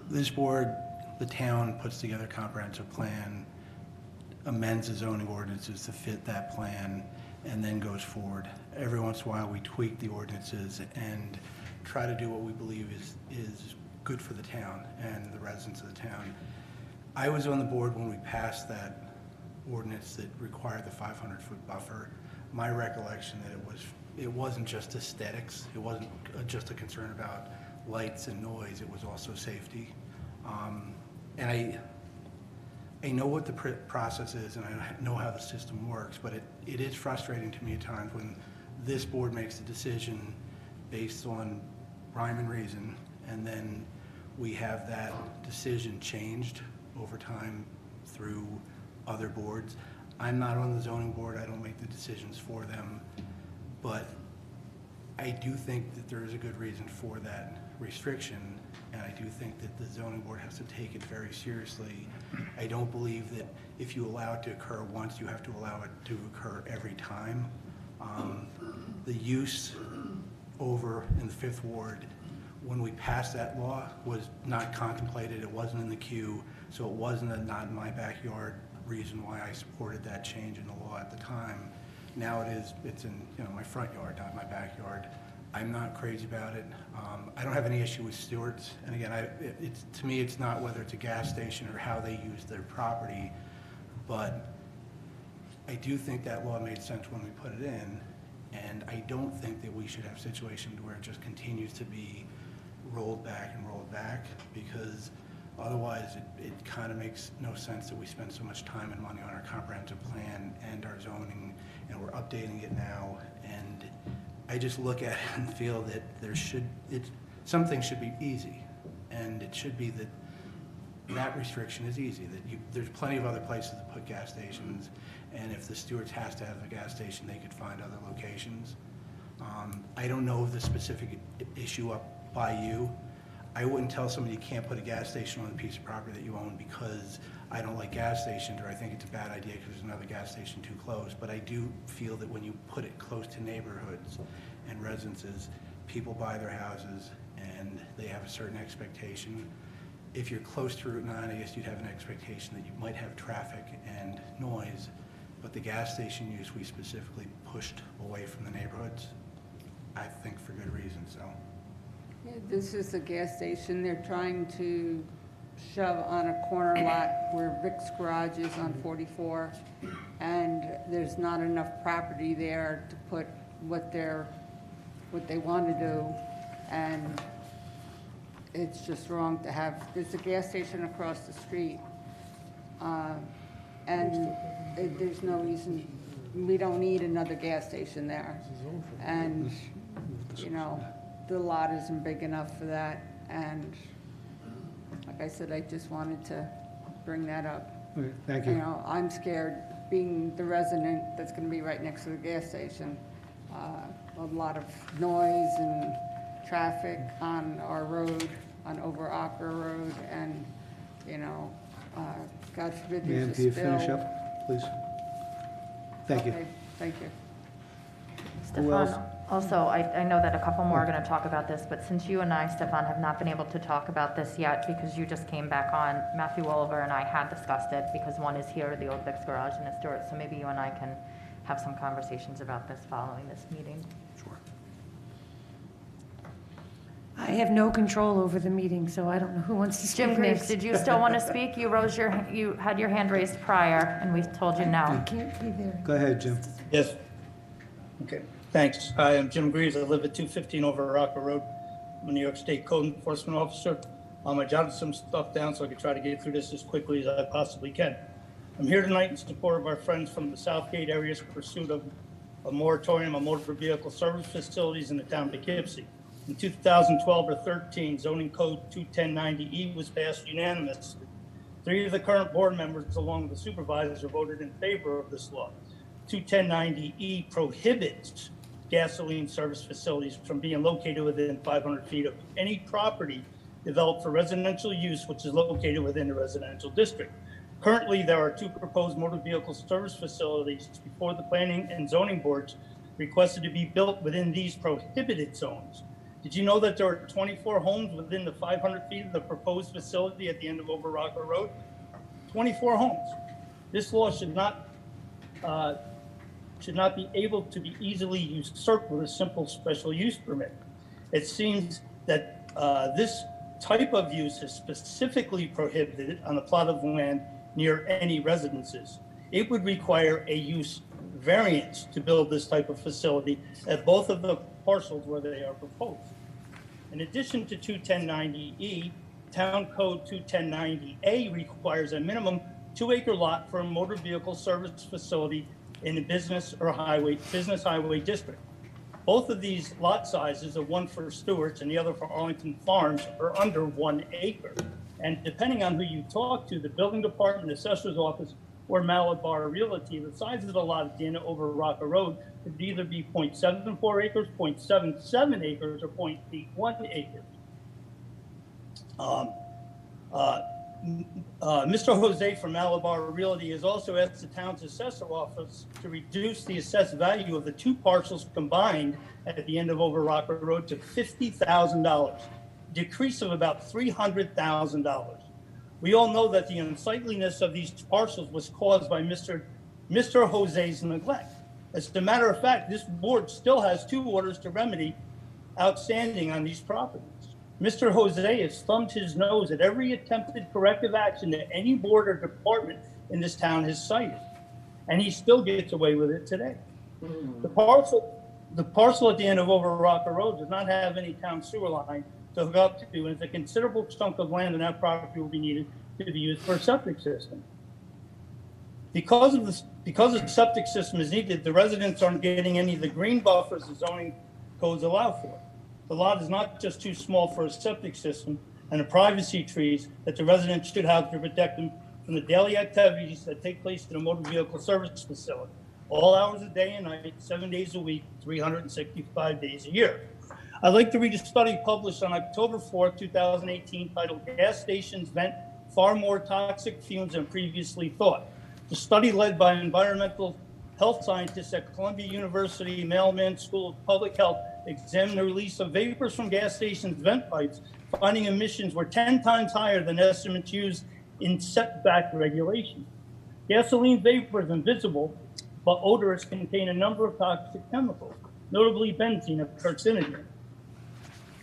this board, the town, puts together a comprehensive plan, amends the zoning ordinances to fit that plan, and then goes forward. Every once in a while, we tweak the ordinances and try to do what we believe is good for the town and the residents of the town. I was on the board when we passed that ordinance that required the 500-foot buffer. My recollection that it wasn't just aesthetics. It wasn't just a concern about lights and noise. It was also safety. And I know what the process is, and I know how the system works, but it is frustrating to me at times when this board makes a decision based on rhyme and reason, and then we have that decision changed over time through other boards. I'm not on the zoning board. I don't make the decisions for them, but I do think that there is a good reason for that restriction, and I do think that the zoning board has to take it very seriously. I don't believe that if you allow it to occur once, you have to allow it to occur every time. The use over in the Fifth Ward, when we passed that law, was not contemplated. It wasn't in the queue, so it wasn't a not in my backyard reason why I supported that change in the law at the time. Now it's in my front yard, not my backyard. I'm not crazy about it. I don't have any issue with Stewart's, and again, to me, it's not whether it's a gas station or how they use their property, But I do think that law made sense when we put it in, and I don't think that we should have situations where it just continues to be rolled back, because otherwise it kind of makes no sense that we spend so much time and money on our comprehensive plan and our zoning, and we're updating it now. And I just look at it and feel that some things should be easy, and it should be that restriction is easy, that there's plenty of other places to put gas stations, and if the Stewarts has to have a gas station, they could find other locations. I don't know the specific issue up by you. I wouldn't tell somebody you can't put a gas station on a piece of property that you own because I don't like gas stations, or I think it's a bad idea because there's another gas station too close. But I do feel that when you put it close to neighborhoods and residences, people buy their houses and they have a certain expectation. If you're close to Route 9, I guess you'd have an expectation that you might have traffic and noise, but the gas station use we specifically pushed away from the neighborhoods, I think for good reason, so. Yeah, this is a gas station they're trying to shove on a corner lot where Rick's Garage is on 44, and there's not enough property there to put what they want to do, and it's just wrong to have, there's a gas station across the street, and there's no reason, we don't need another gas station there. And, you know, the lot isn't big enough for that, and like I said, I just wanted to bring that up. Okay, thank You you. know, I'm scared, being the resident that's gonna be right next to the gas station, a lot of noise and traffic on our road, on Over Ocker Road, and, you know, God forbid Ma'am, there's can you a spill. finish up, please? Thank you. Okay, thank you. Who else? Stefan, also, I know that a couple more are going to talk about this, but since you and I, Stefan, have not been able to talk about this yet because you just came back on, Matthew Oliver and I had discussed it because one is here, the old Vic's Garage, and it's Stewart, so maybe you and I can have some conversations about this following this meeting. Sure. I have no control over the meeting, so I don't know who wants to speak Jim Greaves, next. did you still want to speak? You had your hand raised prior, and we told you no. I can't be there. Go ahead, Jim. Yes. Okay, thanks. Hi, I'm Jim Greaves. I live at 215 Over Rocker Road. I'm a New York State Code Enforcement Officer. I jotted some stuff down so I could try to get through this as quickly as I possibly can. I'm here tonight in support of our friends from the Southgate area's pursuit of a moratorium on motor vehicle service facilities in the town of Poughkeepsie. In 2012 or 13, zoning code 21090E was passed unanimously. 3 of the current board members, along with the supervisor, voted in favor of this law. 21090E prohibits gasoline service facilities from being located within 500 feet of any property developed for residential use which is located within a residential district. Currently, there are 2 proposed motor vehicle service facilities before the planning and zoning boards requested to be built within these prohibited zones. Did you know that there are 24 homes within the 500 feet of the proposed facility at the end of Over Rocker Road? 24 homes. This law should not be able to be easily usurped with a simple special use permit. It seems that this type of use is specifically prohibited on a plot of land near any residences. It would require a use variance to build this type of facility at both of the parcels where they are proposed. In addition to 21090E, Town Code 21090A requires a minimum 2-acre lot for a motor vehicle service facility in a business highway district. Both of these lot sizes, the one for Stewart's and the other for Arlington Farms, are under 1 acre. And depending on who you talk to, the building department, the assessor's office, or Malabar Realty, the size of the lot at the end of Over Rocker Road could either be 0.74 acres, 0.77 acres, or 0.81 acres. Mr. Jose from Malabar Realty has also asked the town's assessor office to reduce the assessed value of the 2 parcels combined at the end of Over Rocker Road to $50,000, a decrease of about $300,000. We all know that the unsightliness of these parcels was caused by Mr. Jose's neglect. As a matter of fact, this board still has 2 orders to remedy outstanding on these properties. Mr. Jose has thumbed his nose at every attempted corrective action that any board or department in this town has cited. And he still gets away with it today. The parcel at the end of Over Rocker Road does not have any town sewer line to hook up to, and it's a considerable chunk of land on that property will be needed to be used for a septic system. Because the septic system is needed, the residents aren't getting any of the green buffers the zoning codes allow for. The lot is not just too small for a septic system and the privacy trees that the residents should have to protect them from the daily activities that take place in a motor vehicle service facility, all hours of day and night, 7 days a week, 365 days a year. I'd like to read a study published on October 4th, 2018, titled "Gas Stations Vent Far More Toxic Fumes Than Previously Thought." The study, led by environmental health scientists at Columbia University Mailman School of Public Health, examined the release of vapors from gas stations' vent pipes, finding emissions were 10 times higher than estimates used in setback regulation. Gasoline vapor is invisible, but odorous, contain a number of toxic chemicals, notably benzene, a carcinogen.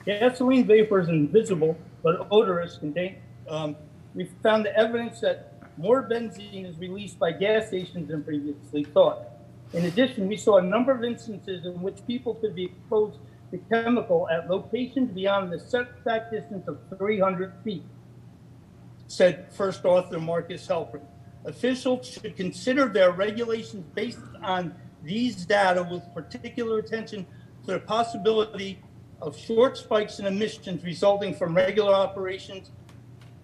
Gasoline vapor is invisible, but odorous, we found the evidence that more benzene is released by gas stations than previously thought. In addition, we saw a number of instances in which people could be exposed to chemical at locations beyond the setback distance of 300 feet, said first author Marcus Helper. Officials should consider their regulations based on these data with particular attention to the possibility of short spikes in emissions resulting from regular operations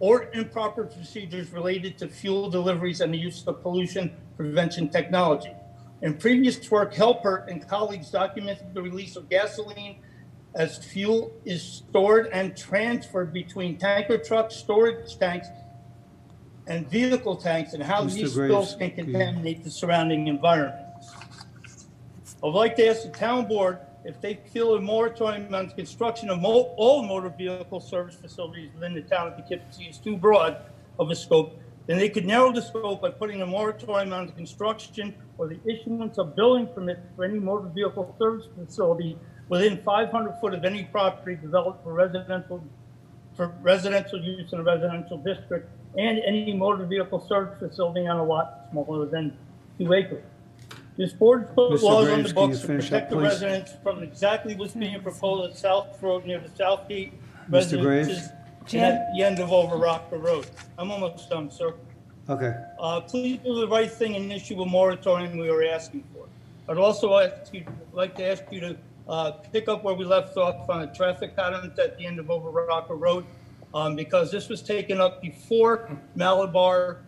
or improper procedures related to fuel deliveries and the use of pollution prevention technology. In previous work, Helpert and colleagues documented the release of gasoline as fuel is stored and transferred between tanker trucks, storage tanks, and vehicle tanks, and how Mr. these Graves, spills can contaminate the surrounding environment. I'd like to ask the town board if they feel a moratorium on construction of all motor vehicle service facilities within the town of Poughkeepsie is too broad of a scope, then they could narrow the scope by putting a moratorium on the construction or the issuance of building permits for any motor vehicle service facility within 500 foot of any property developed for residential use in a residential district, and any motor vehicle service facility on a lot smaller than 2 acres. This board put Mr. laws on Graves, the can you books to finish protect up, the please? residents from exactly what's being proposed at South Road near the Southgate Mr. Graves? residences and at the end of Over Rocker Road. I'm almost done, sir. Okay. Please do the right thing and issue a moratorium we were asking for. I'd also like to ask you to pick up where we left off on the traffic patterns at the end of Over Rocker Road, because this was taken up before Malabar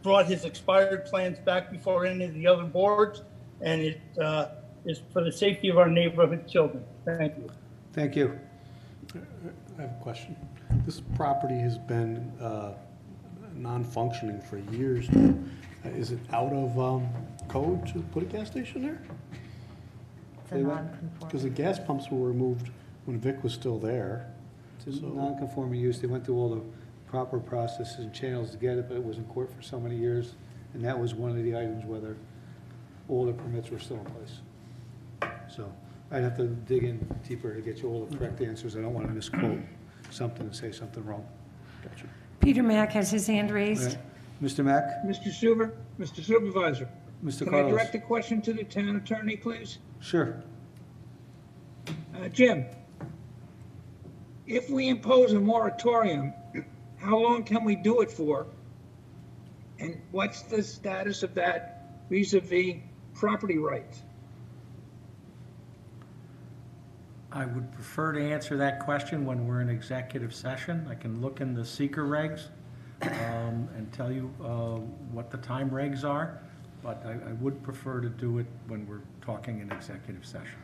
brought his expired plans back before any of the other boards, and it is for the safety of our neighborhood children. Thank you. Thank you. I have a question. This property has been non-functioning for years now. Is it out of code to put a gas station there? It's a non-conforming. Because the gas pumps were removed when Vic was still there. It's a non-conforming use. They went through all the proper processes and channels to get it, but it was in court for so many years. And that was one of the items, whether all the permits were still in place. So I'd have to dig in deeper to get you all the correct answers. I don't want to misquote something and say something wrong. Gotcha. Peter Mack has his hand raised. Mr. Mack? Mr. Supervisor, Mr. can I Carlos? direct a question to the town attorney, please? Sure. Jim, if we impose a moratorium, how long can we do it for? And what's the status of that vis-a-vis property rights? I would prefer to answer that question when we're in executive session. I can look in the seeker regs and tell you what the time regs are, but I would prefer to do it when we're talking in executive session.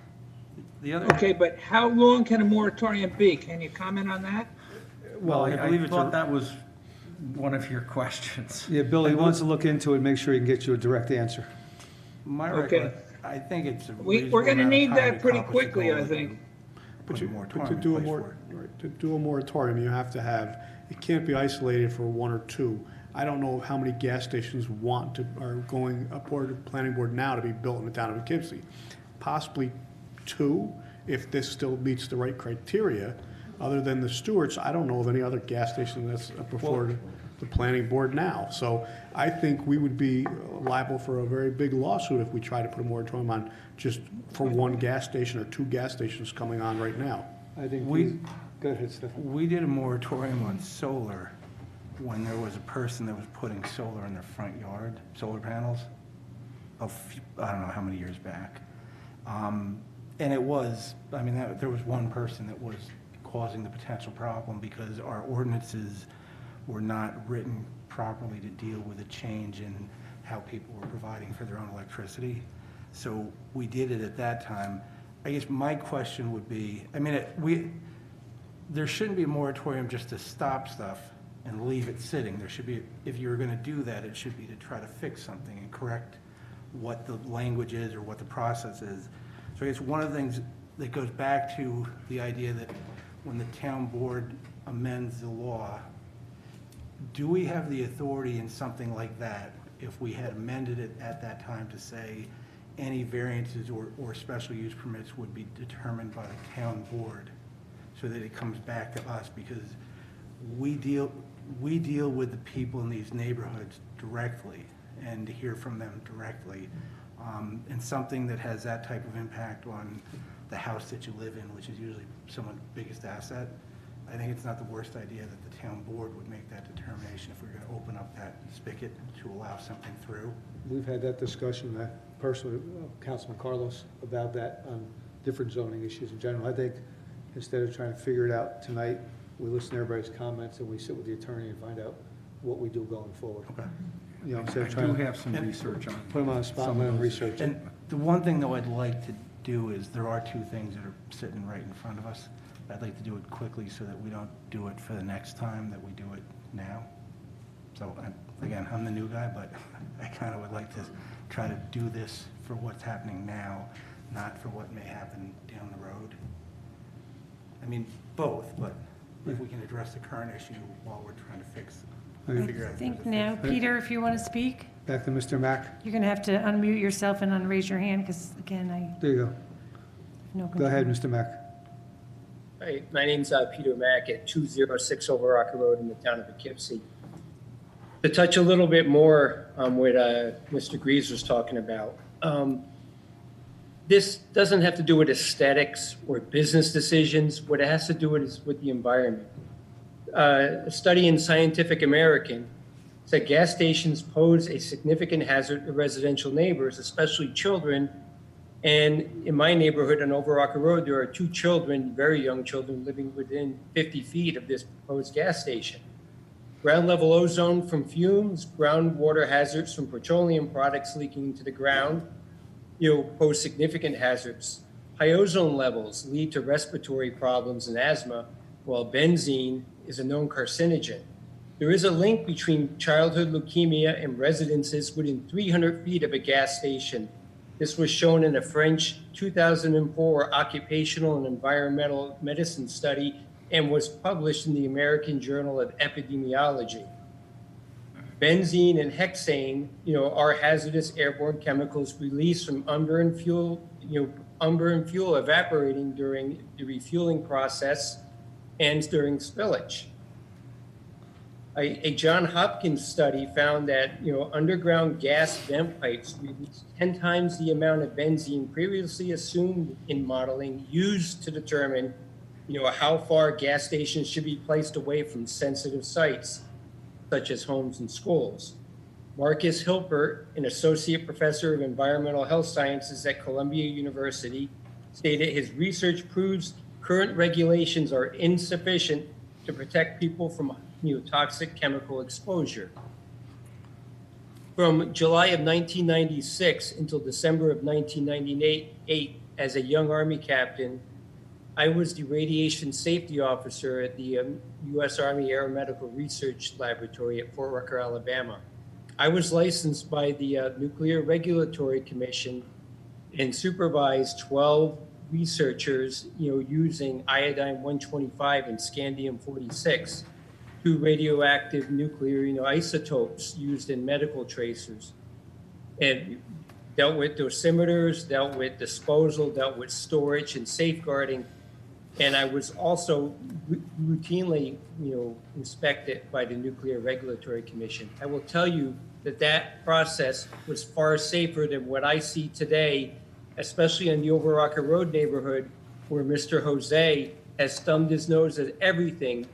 Okay, but how long can a moratorium be? Can you comment on that? Well, I believe it's thought that was one of your questions. Yeah, Billy wants to look into it, make sure he can get you a direct answer. Okay. I think it's a We're going to need that pretty quickly, I think. But to do a moratorium, you have to have, it can't be isolated for one or two. I don't know how many gas stations are going up to the planning board now to be built in the town of Poughkeepsie. Possibly 2, if this still meets the right criteria. Other than the Stewarts, I don't know of any other gas station that's before. the planning board now. So I think we would be liable for a very big lawsuit if we try to put a moratorium on just for one gas station or two gas stations coming on right now. I think go ahead, Stefan. We did a moratorium on solar when there was a person that was putting solar in their front yard, solar panels, I don't know how many years back. And it was, I mean, there was one person that was causing the potential problem because our ordinances were not written properly to deal with a change in how people were providing for their own electricity. So we did it at that time. I guess my question would be, I mean, there shouldn't be a moratorium just to stop stuff and leave it sitting. There should be, if you're going to do that, it should be to try to fix something and correct what the language is or what the process is. So I guess one of the things that goes back to the idea that when the town board amends the law, do we have the authority in something like that, if we had amended it at that time, to say any variances or special use permits would be determined by the town board so that it comes back to us? Because we deal with the people in these neighborhoods directly and to hear from them directly. And something that has that type of impact on the house that you live in, which is usually someone's biggest asset, I think it's not the worst idea that the town board would make that determination if we're going to open up that spigot to allow something through. We've had that discussion, personally, Councilman Carlos, about that on different zoning issues in general. I think instead of trying to figure it out tonight, we listen to everybody's comments and we sit with the attorney and find out what we do going forward. Okay. You know, instead I of trying do to have some research on. put them on the spot and let them research it. And the one thing, though, I'd like to do is, there are two things that are sitting right in front of us. I'd like to do it quickly so that we don't do it for the next time, that we do it now. So, again, I'm the new guy, but I kind of would like to try to do this for what's happening now, not for what may happen down the road. I mean, both, but if we can address the current issue while we're trying to figure out. I think now, Peter, if you want to speak, Back to Mr. Mack. you're going to have to unmute yourself and unraise your hand, because again, There you go. no. Go ahead, Mr. Mack. Hi, my name's Peter Mack at 206 Overrocker Road in the town of Poughkeepsie. To touch a little bit more on what Mr. Greaves was talking about, this doesn't have to do with aesthetics or business decisions. What it has to do with is with the environment. A study in Scientific American said gas stations pose a significant hazard to residential neighbors, especially children. And in my neighborhood on Overrocker Road, there are 2 children, very young children, living within 50 feet of this proposed gas station. Ground level ozone from fumes, groundwater hazards from petroleum products leaking into the ground, pose significant hazards. High ozone levels lead to respiratory problems and asthma, while benzene is a known carcinogen. There is a link between childhood leukemia and residences within 300 feet of a gas station. This was shown in a French 2004 occupational and environmental medicine study and was published in the American Journal of Epidemiology. Benzene and hexane, are hazardous airborne chemicals released from unburned fuel evaporating during the refueling process and during spillage. A John Hopkins study found that, underground gas vent pipes release 10 times the amount of benzene previously assumed in modeling used to determine, how far gas stations should be placed away from sensitive sites, such as homes and schools. Marcus Hilpert, an associate professor of environmental health sciences at Columbia University, stated his research proves current regulations are insufficient to protect people from toxic chemical exposure. From July of 1996 until December of 1998, as a young Army captain, I was the radiation safety officer at the U.S. Army Aeromedical Research Laboratory at Fort Rucker, Alabama. I was licensed by the Nuclear Regulatory Commission and supervised 12 researchers, using iodine-125 and scandium-46, 2 radioactive nuclear, isotopes used in medical tracers, and dealt with dosimeters, dealt with disposal, dealt with storage and safeguarding And I was also routinely, inspected by the Nuclear Regulatory Commission. I will tell you that that process was far safer than what I see today, especially in the Overrocker Road neighborhood, where Mr. Jose has thumbed his nose at everything.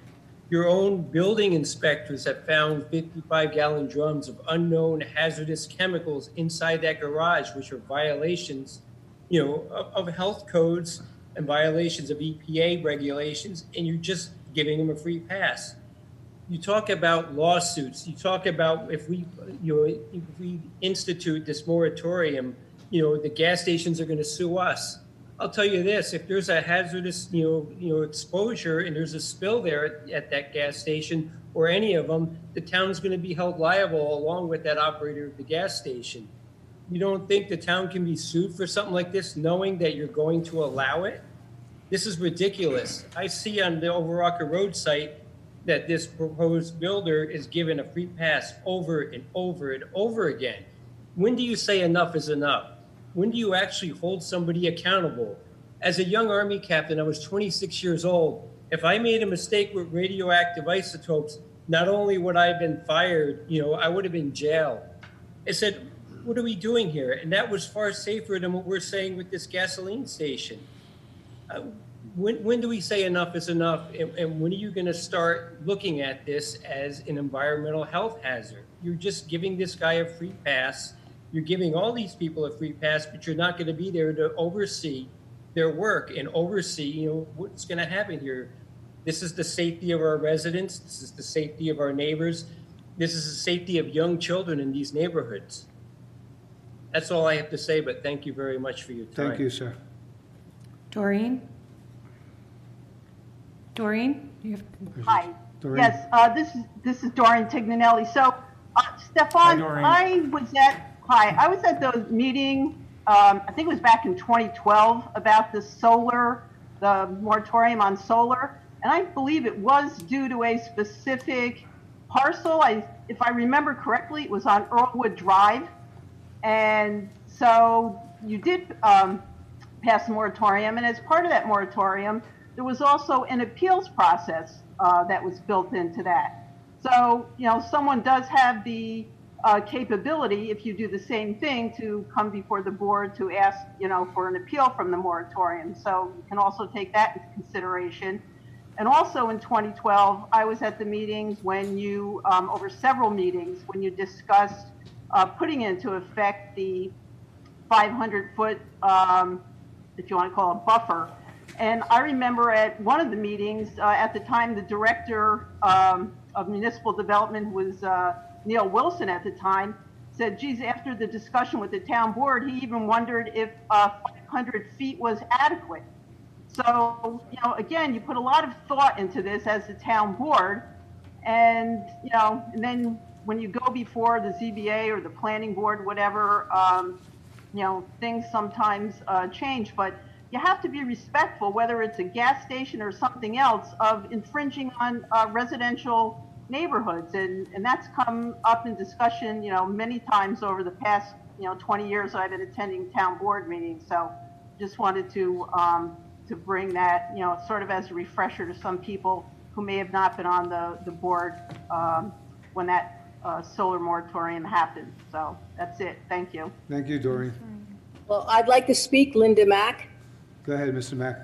Your own building inspectors have found 55-gallon drums of unknown hazardous chemicals inside that garage, which are violations, of health codes and violations of EPA regulations, and you're just giving them a free pass. You talk about lawsuits. You talk about if we institute this moratorium, the gas stations are going to sue us. I'll tell you this: if there's a hazardous, exposure and there's a spill there at that gas station or any of them, the town's going to be held liable along with that operator of the gas station. You don't think the town can be sued for something like this, knowing that you're going to allow it? This is ridiculous. I see on the Overrocker Road site that this proposed builder is given a free pass over and over and over again. When do you say enough is enough? When do you actually hold somebody accountable? As a young Army captain, I was 26 years old. If I made a mistake with radioactive isotopes, not only would I have been fired, I would have been in jail. I said, what are we doing here? And that was far safer than what we're saying with this gasoline station. When do we say enough is enough? And when are you going to start looking at this as an environmental health hazard? You're just giving this guy a free pass. You're giving all these people a free pass, but you're not going to be there to oversee their work and oversee, what's going to happen here. This is the safety of our residents. This is the safety of our neighbors. This is the safety of young children in these neighborhoods. That's all I have to say, but thank you very much for your time. Thank you, sir. Doreen? Doreen? Hi. Doreen? Yes, this is Doreen Tignanelli. So, Stefan, Doreen. I was at the meeting, I think it was back in 2012, about the moratorium on solar, and I believe it was due to a specific parcel. If I remember correctly, it was on Earlwood Drive, and so you did pass a moratorium, and as part of that moratorium, there was also an appeals process that was built into that. So, someone does have the capability, if you do the same thing, to come before the board to ask, for an appeal from the moratorium. So you can also take that into consideration. And also in 2012, I was at the meetings when you, over several meetings, when you discussed putting into effect the 500-foot, if you want to call it, buffer. And I remember at one of the meetings, at the time, the director of municipal development was Neil Wilson at the time, said, geez, after the discussion with the town board, he even wondered if 500 feet was adequate. So, again, you put a lot of thought into this as the town board, and, and then when you go before the ZBA or the planning board, whatever, things sometimes change, but you have to be respectful, whether it's a gas station or something else, of infringing on residential neighborhoods. And that's come up in discussion, many times over the past, 20 years I've been attending town board meetings. So just wanted to bring that, sort of as a refresher to some people who may have not been on the board when that solar moratorium happened. So that's it. Thank you. Thank you, Doreen. Well, I'd like to speak, Linda Mack. Go ahead, Mr. Mack.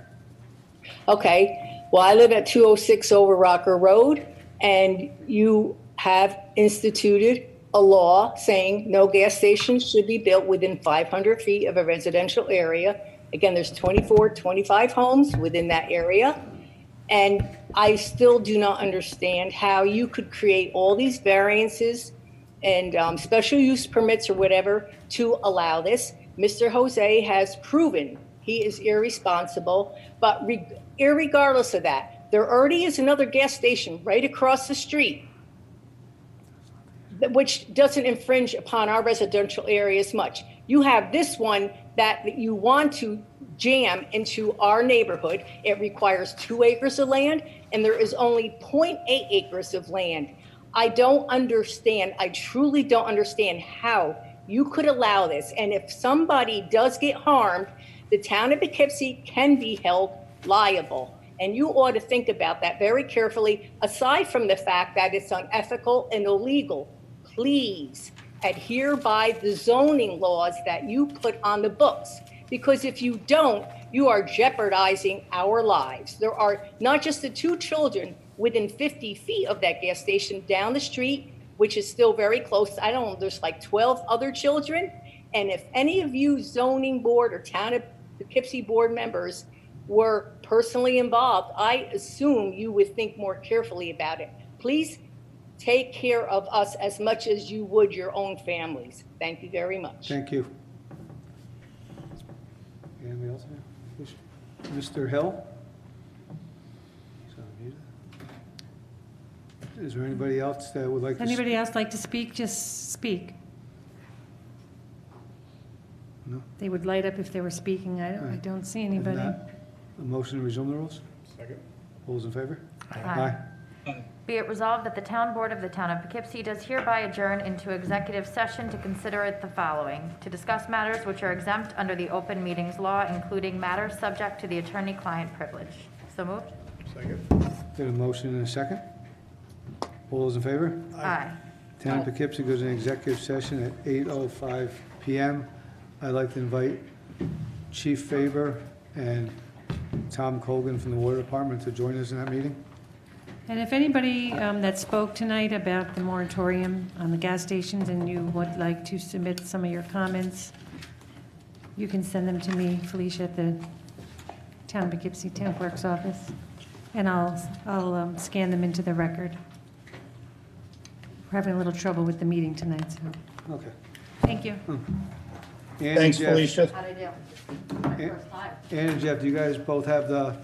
Okay. Well, I live at 206 Overrocker Road, and you have instituted a law saying no gas stations should be built within 500 feet of a residential area. Again, there's 25 homes within that area. And I still do not understand how you could create all these variances and special use permits or whatever to allow this. Mr. Jose has proven he is irresponsible, but irregardless of that, there already is another gas station right across the street, which doesn't infringe upon our residential area as much. You have this one that you want to jam into our neighborhood. It requires 2 acres of land, and there is only 0.8 acres of land. I don't understand. I truly don't understand how you could allow this. And if somebody does get harmed, the town of Poughkeepsie can be held liable. And you ought to think about that very carefully, aside from the fact that it's unethical and illegal. Please adhere by the zoning laws that you put on the books. Because if you don't, you are jeopardizing our lives. There are not just the 2 children within 50 feet of that gas station down the street, which is still very close. I don't know, there's like 12 other children. And if any of you zoning board or town of Poughkeepsie board members were personally involved, I assume you would think more carefully about it. Please take care of us as much as you would your own families. Thank you very much. Thank you. Anybody else? Mr. Hill? Is there anybody else that would like to? Anybody else like to speak? Just speak. No? They would light up if they were speaking. I don't see anybody. If not, a motion to resume the rules? Second. All those in favor? Aye. Be it resolved that the Town Board of the Town of Poughkeepsie does hereby adjourn into executive session to consider the following: to discuss matters which are exempt under the open meetings law, including matters subject to the attorney-client privilege. So moved? Second. Got a motion and a second? All those in favor? Aye. Town of Poughkeepsie goes into executive session at 8:05 PM. I'd like to invite Chief Faber and Tom Colgan from the Water Department to join us in that meeting. And if anybody that spoke tonight about the moratorium on the gas stations and you would like to submit some of your comments, you can send them to me, Felicia, at the Town of Poughkeepsie Town Clerk's office, and I'll scan them into the record. We're having a little trouble with the meeting tonight, so. Okay. Thank you. Ann Thanks, and Jeff- Felicia. How'd I do? My first time. Ann and Jeff, do you guys both have the